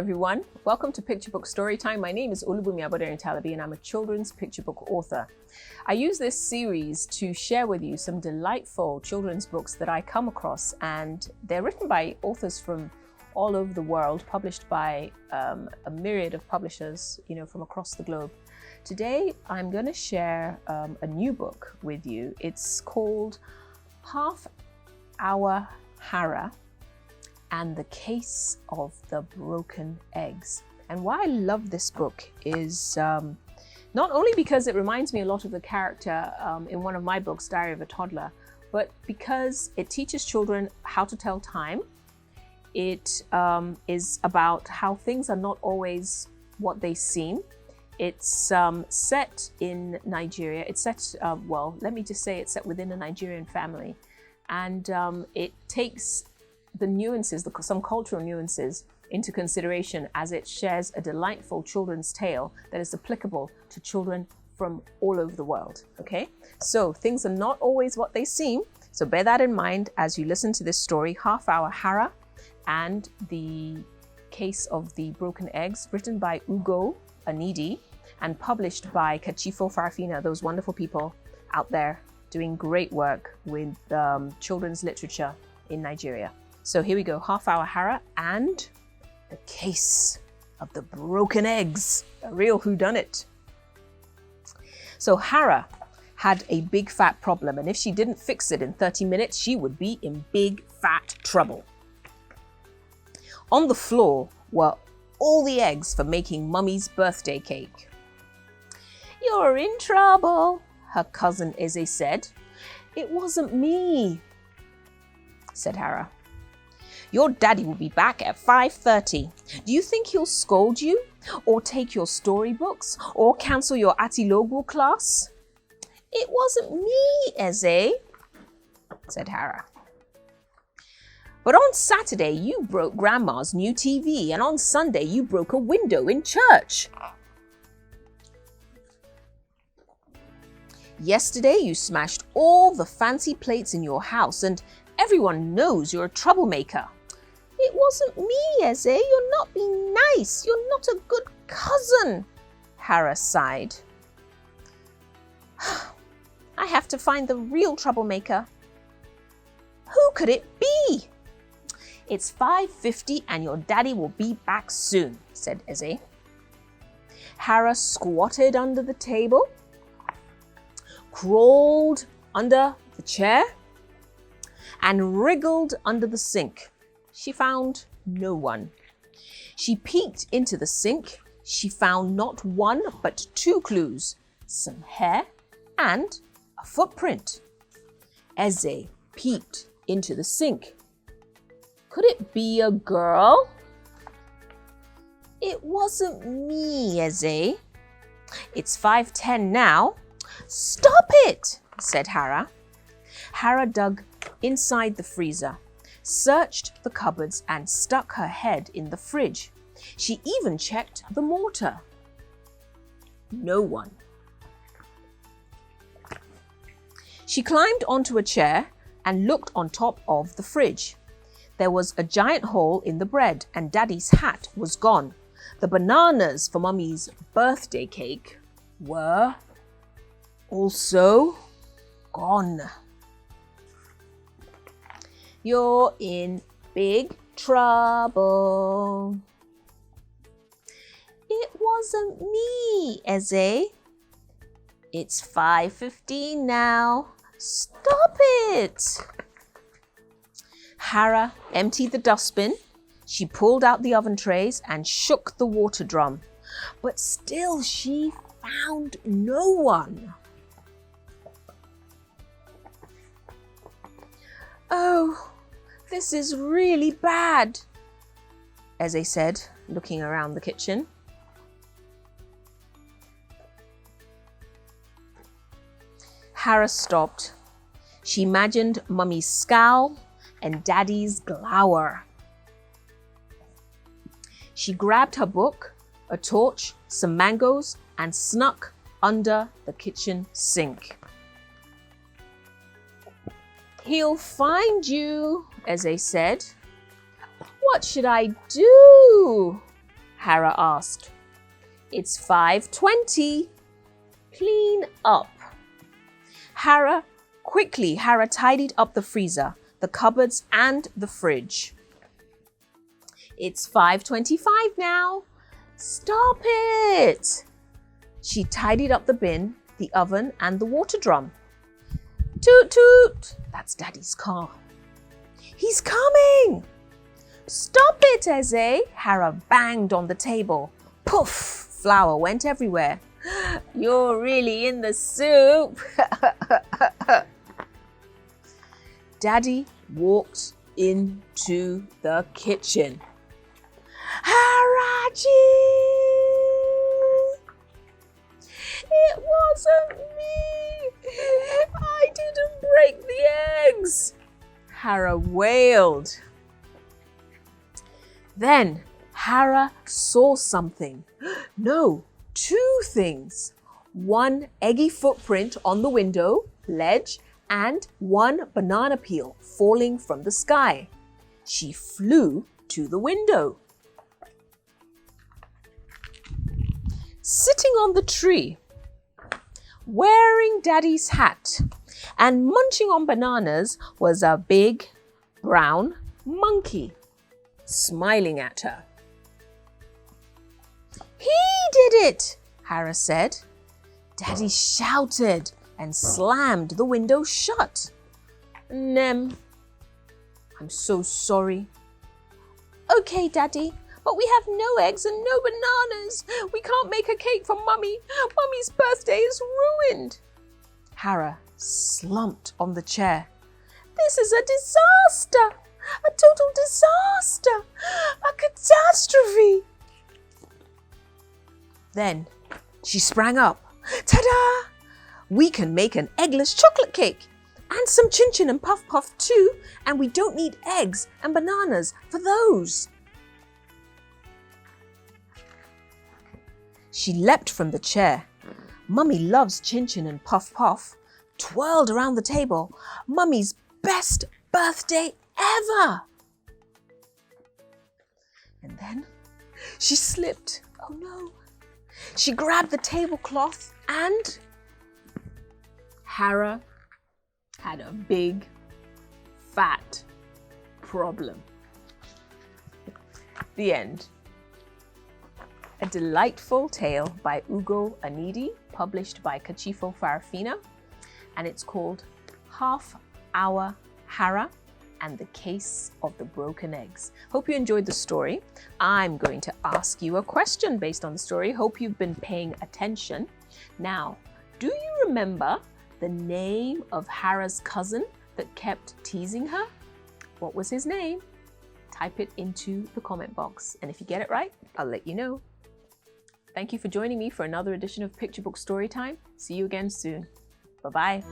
everyone. Welcome to Picture Book Storytime. My name is Olubunmi Aboderin-Talabi and I'm a children's picture book author. I use this series to share with you some delightful children's books that I come across, and they're written by authors from all over the world, published by a myriad of publishers, from across the globe. Today, I'm going to share a new book with you. It's called Half Hour Hara and the Case of the Broken Eggs. And why I love this book is not only because it reminds me a lot of the character in one of my books, Diary of a Toddler, but because it teaches children how to tell time. It is about how things are not always what they seem. It's set in Nigeria. It's set, let me just say it's set within a Nigerian family. And it takes the nuances, some cultural nuances, into consideration as it shares a delightful children's tale that is applicable to children from all over the world. Okay, so things are not always what they seem. So bear that in mind as you listen to this story, Half Hour Hara and the Case of the Broken Eggs, written by Ugo Anidi and published by Kachifo Farafina, those wonderful people out there doing great work with children's literature in Nigeria. So here we go, Half Hour Hara and the Case of the Broken Eggs, a real whodunit. So Hara had a big fat problem, and if she didn't fix it in 30 minutes, she would be in big fat trouble. On the floor were all the eggs for making Mummy's birthday cake. "You're in trouble," her cousin Eze said. "It wasn't me," said Hara. "Your daddy will be back at 5:30. Do you think he'll scold you? Or take your storybooks? Or cancel your Atilogu class?" "It wasn't me, Eze," said Hara. "But on Saturday you broke Grandma's new TV, and on Sunday you broke a window in church. Yesterday you smashed all the fancy plates in your house, and everyone knows you're a troublemaker." "It wasn't me, Eze. You're not being nice. You're not a good cousin," Hara sighed. "I have to find the real troublemaker. Who could it be?" "It's 5:50 and your daddy will be back soon," said Eze. Hara squatted under the table, crawled under the chair, and wriggled under the sink. She found no one. She peeked into the sink. She found not one but two clues, some hair and a footprint. Eze peeked into the sink. Could it be a girl? "It wasn't me, Eze. It's 5:10 now." "Stop it," said Hara. Hara dug inside the freezer, searched the cupboards and stuck her head in the fridge. She even checked the mortar. No one. She climbed onto a chair and looked on top of the fridge. There was a giant hole in the bread and Daddy's hat was gone. The bananas for Mummy's birthday cake were also gone. "You're in big trouble." "It wasn't me, Eze. It's 5:15 now. Stop it." Hara emptied the dustbin. She pulled out the oven trays and shook the water drum. But still she found no one. "Oh, this is really bad," Eze said, looking around the kitchen. Hara stopped. She imagined Mummy's scowl and Daddy's glower. She grabbed her book, a torch, some mangoes, and snuck under the kitchen sink. "He'll find you," Eze said. "What should I do?" Hara asked. It's 5:20. Clean up. Hara tidied up the freezer, the cupboards and the fridge. It's 5:25 now. Stop it. She tidied up the bin, the oven and the water drum. Toot toot. That's Daddy's car. He's coming. Stop it, Eze. Hara banged on the table. Poof, flour went everywhere. You're really in the soup. Daddy walked into the kitchen. Haraji! It wasn't me. I didn't break the eggs. Hara wailed. Then Hara saw something. No, two things. One eggy footprint on the window ledge and one banana peel falling from the sky. She flew to the window. Sitting on the tree, wearing Daddy's hat and munching on bananas was a big brown monkey, smiling at her. He did it, Hara said. Daddy shouted and slammed the window shut. Nem, I'm so sorry. Okay, Daddy, but we have no eggs and no bananas. We can't make a cake for Mummy. Mummy's birthday is ruined. Hara slumped on the chair. This is a disaster. A total disaster. A catastrophe. Then she sprang up. Ta-da! We can make an eggless chocolate cake and some chin chin and puff puff too, and we don't need eggs and bananas for those. She leapt from the chair. Mummy loves chin chin and puff puff, twirled around the table. Mummy's best birthday ever. And then she slipped. Oh no. She grabbed the tablecloth and Hara had a big, fat problem. The end. A delightful tale by Ugo Anidi, published by Kachifo Farafina, and it's called Half Hour Hara and the Case of the Broken Eggs. Hope you enjoyed the story. I'm going to ask you a question based on the story. Hope you've been paying attention. Now, do you remember the name of Hara's cousin that kept teasing her? What was his name? Type it into the comment box, and if you get it right, I'll let you know. Thank you for joining me for another edition of Picture Book Storytime. See you again soon. Bye-bye.